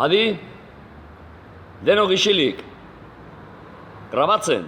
Adi, denok isilik, grabatzen.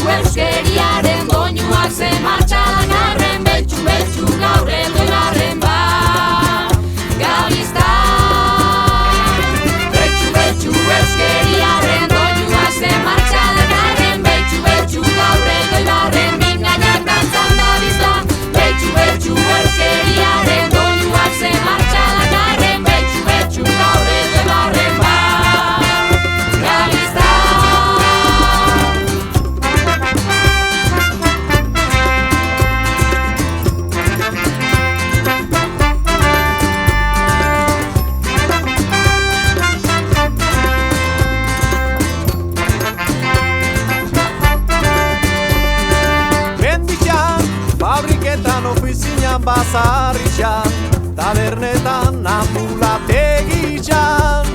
Euskeriaren doinuak ze martxa dakarren, betxu gaur edoigarren gabizta. Betxu euskeriaren doinuak ze martxa dakarren, betxu gaur edoigarren bingainak dantzan dabizta. Betxu euskeriaren doinuak ze martxa dakarren, betxu gaur edoigarren gabizta. Ofizinan bazarritxan, tabernetan ambulategitxan.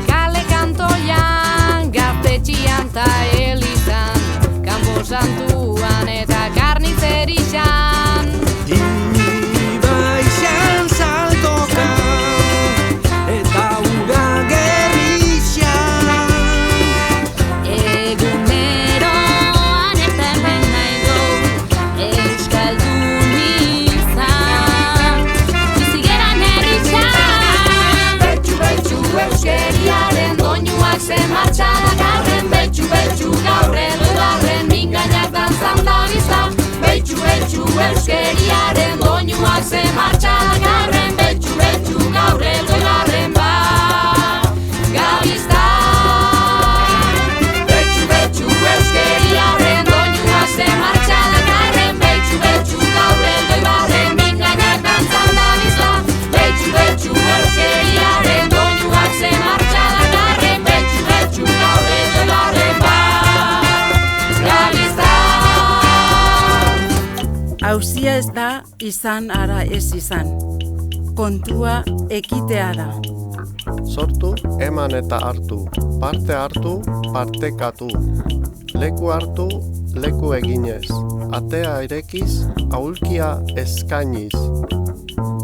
Kale kantoian, gaztetxian ta elizan, kanpo santuan eta karnitzerixan. Ibaixan saltokan, eta euskeriaren doinuak ze martxa dakarren, betxu, betxu, gaur elgoibarren gabizta. Betxu, betxu, euskeriaren doinuak ze martxa dakarren, betxu, betxu, gaur elgoibarren bingainak dantzan dabizla. Betxu, betxu, euskeriaren doinuak ze martxa dakarren, betxu, betxu, gaur elgoibarren gabizta. Auzia ez da izan ara ez izan. Kontua ekitea da. Sortu, eman eta hartu. Parte hartu, partekatu. Leku hartu, leku eginez. Atea irekiz, aulkia eskainiz.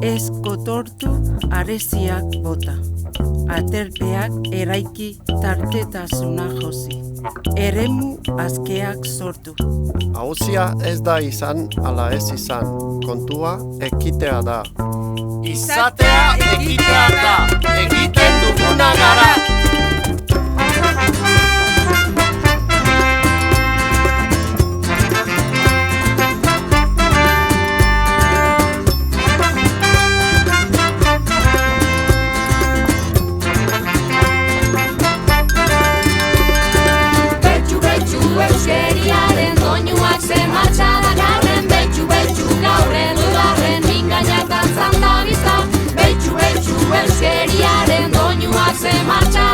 Ez kotortu areziak bota. Aterpeak eraiki tartetasuna josi. Eremu askeak sortu. Auzia ez da izan ala ez izan. Kontua ekitea da. Izatea ekitea da, egiten duguna gara. Betxu, betxu, euskeriaren doinuak ze martxa dakarren, betxu, betxu, gaur elgoibarren bingainak dantzan dabizta. Betxu, betxu, euskeriaren doinuak ze martxa